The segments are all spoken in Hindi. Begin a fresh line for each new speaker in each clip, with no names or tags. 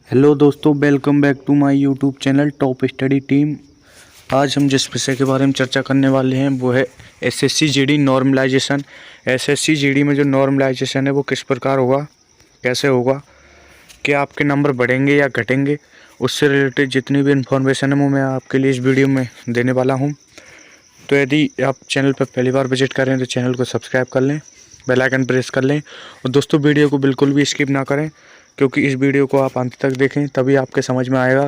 हेलो दोस्तों, welcome back to my YouTube channel Top Study Team. आज हम जिस विषय के बारे में चर्चा करने वाले हैं वो है SSC GD normalisation. SSC GD में जो नॉर्मलाइजेशन है वो किस प्रकार होगा, कैसे होगा, क्या आपके नंबर बढ़ेंगे या घटेंगे, उससे रिलेटेड जितनी भी इन्फॉर्मेशन है वो मैं आपके लिए इस वीडियो में देने वाला हूँ। तो यदि आप चैनल पर पहली बार विजिट कर रहे हैं तो चैनल को सब्सक्राइब कर लें, बेल आइकन प्रेस कर लें और दोस्तों वीडियो को बिल्कुल भी स्किप ना करें, क्योंकि इस वीडियो को आप अंत तक देखें तभी आपके समझ में आएगा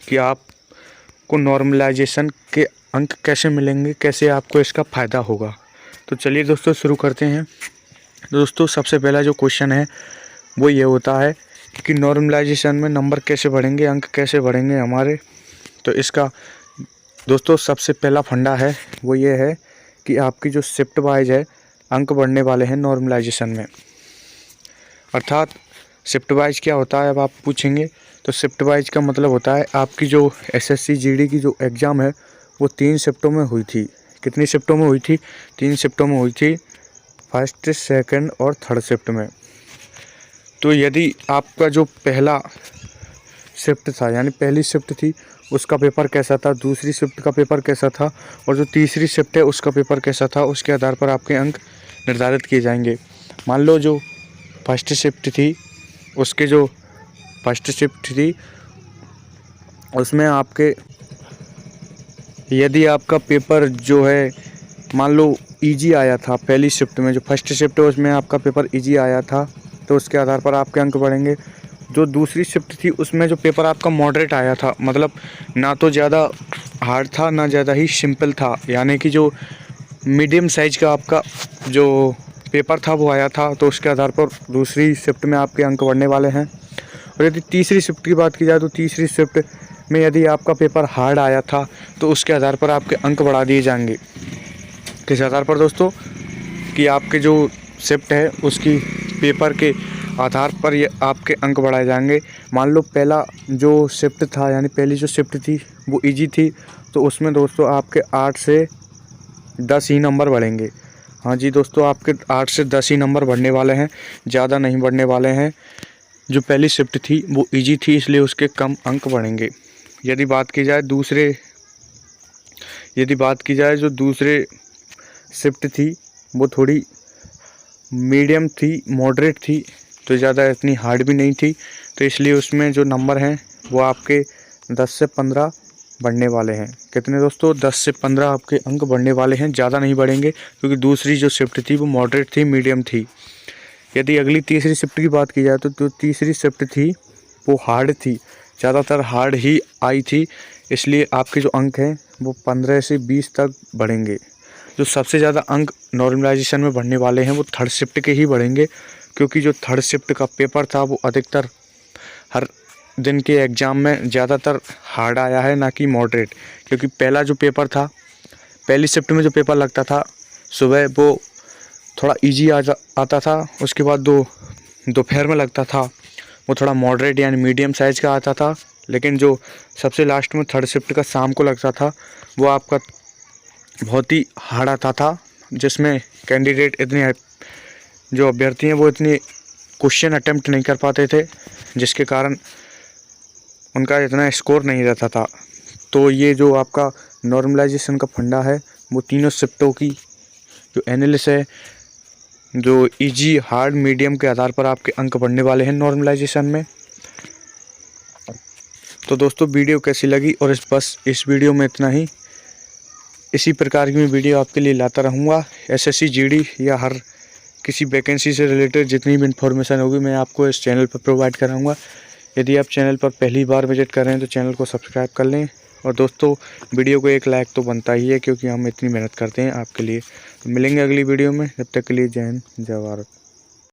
कि आपको नॉर्मलाइजेशन के अंक कैसे मिलेंगे, कैसे आपको इसका फ़ायदा होगा। तो चलिए दोस्तों शुरू करते हैं। दोस्तों सबसे पहला जो क्वेश्चन है वो ये होता है कि नॉर्मलाइजेशन में नंबर कैसे बढ़ेंगे, अंक कैसे बढ़ेंगे हमारे। तो इसका दोस्तों सबसे पहला फंडा है वो ये है कि आपकी जो शिफ्ट वाइज है अंक बढ़ने वाले हैं नॉर्मलाइजेशन में। अर्थात शिफ्ट वाइज क्या होता है अब आप पूछेंगे, तो शिफ्ट वाइज का मतलब होता है आपकी जो एसएससी जीडी की जो एग्ज़ाम है वो 3 शिफ्टों में हुई थी। कितनी शिफ्टों में हुई थी? 3 शिफ्टों में हुई थी, फर्स्ट, सेकंड और थर्ड शिफ्ट में। तो यदि आपका जो पहला शिफ्ट था यानी पहली शिफ्ट थी उसका पेपर कैसा था, दूसरी शिफ्ट का पेपर कैसा था और जो तीसरी शिफ्ट है उसका पेपर कैसा था, उसके आधार पर आपके अंक निर्धारित किए जाएंगे। मान लो जो फर्स्ट शिफ्ट थी उसके जो फर्स्ट शिफ्ट थी उसमें आपके यदि आपका पेपर जो है मान लो इजी आया था, पहली शिफ्ट में जो फर्स्ट शिफ्ट है उसमें आपका पेपर इजी आया था तो उसके आधार पर आपके अंक बढ़ेंगे। जो दूसरी शिफ्ट थी उसमें जो पेपर आपका मॉडरेट आया था, मतलब ना तो ज़्यादा हार्ड था ना ज़्यादा ही सिंपल था, यानी कि जो मीडियम साइज का आपका जो पेपर था वो आया था, तो उसके आधार पर दूसरी शिफ्ट में आपके अंक बढ़ने वाले हैं। और यदि तीसरी शिफ्ट की बात की जाए तो तीसरी शिफ्ट में यदि आपका पेपर हार्ड आया था तो उसके आधार पर आपके अंक बढ़ा दिए जाएंगे। किस आधार पर दोस्तों? कि आपके जो शिफ्ट है उसकी पेपर के आधार पर ये आपके अंक बढ़ाए जाएंगे। मान लो पहला जो शिफ्ट था यानी पहली जो शिफ्ट थी वो इजी थी, तो उसमें दोस्तों आपके 8 से 10 ही नंबर बढ़ेंगे। हाँ जी दोस्तों, आपके 8 से 10 ही नंबर बढ़ने वाले हैं, ज़्यादा नहीं बढ़ने वाले हैं। जो पहली शिफ्ट थी वो इजी थी इसलिए उसके कम अंक बढ़ेंगे। यदि बात की जाए जो दूसरे शिफ्ट थी वो थोड़ी मीडियम थी, मॉडरेट थी, तो ज़्यादा इतनी हार्ड भी नहीं थी, तो इसलिए उसमें जो नंबर हैं वो आपके 10 से 15 बढ़ने वाले हैं। कितने दोस्तों? 10 से 15 आपके अंक बढ़ने वाले हैं, ज़्यादा नहीं बढ़ेंगे, क्योंकि दूसरी जो शिफ्ट थी वो मॉडरेट थी, मीडियम थी। यदि अगली तीसरी शिफ्ट की बात की जाए तो जो तीसरी शिफ्ट थी वो हार्ड थी, ज़्यादातर हार्ड ही आई थी, इसलिए आपके जो अंक हैं वो 15 से 20 तक बढ़ेंगे। जो सबसे ज़्यादा अंक नॉर्मलाइजेशन में बढ़ने वाले हैं वो थर्ड शिफ्ट के ही बढ़ेंगे, क्योंकि जो थर्ड शिफ्ट का पेपर था वो अधिकतर हर दिन के एग्ज़ाम में ज़्यादातर हार्ड आया है, ना कि मॉडरेट। क्योंकि पहला जो पेपर था, पहली शिफ्ट में जो पेपर लगता था सुबह वो थोड़ा इजी आता था, उसके बाद दोपहर में लगता था वो थोड़ा मॉडरेट यानी मीडियम साइज़ का आता था, लेकिन जो सबसे लास्ट में थर्ड शिफ्ट का शाम को लगता था वो आपका बहुत ही हार्ड आता था, जिसमें कैंडिडेट इतने जो अभ्यर्थी हैं वो इतने क्वेश्चन अटेम्प्ट नहीं कर पाते थे, जिसके कारण उनका इतना स्कोर नहीं रहता था। तो ये जो आपका नॉर्मलाइजेशन का फंडा है वो तीनों शिफ्टों की जो एनालिसिस है, जो इजी, हार्ड, मीडियम के आधार पर आपके अंक बढ़ने वाले हैं नॉर्मलाइजेशन में। तो दोस्तों वीडियो कैसी लगी, और बस इस वीडियो में इतना ही। इसी प्रकार की मैं वीडियो आपके लिए लाता रहूँगा। एसएससी जीडी या हर किसी वैकेंसी से रिलेटेड जितनी भी इन्फॉर्मेशन होगी मैं आपको इस चैनल पर प्रोवाइड कराऊँगा। यदि आप चैनल पर पहली बार विजिट कर रहे हैं तो चैनल को सब्सक्राइब कर लें, और दोस्तों वीडियो को एक लाइक तो बनता ही है, क्योंकि हम इतनी मेहनत करते हैं आपके लिए। तो मिलेंगे अगली वीडियो में, जब तक के लिए जय हिंद, जय भारत।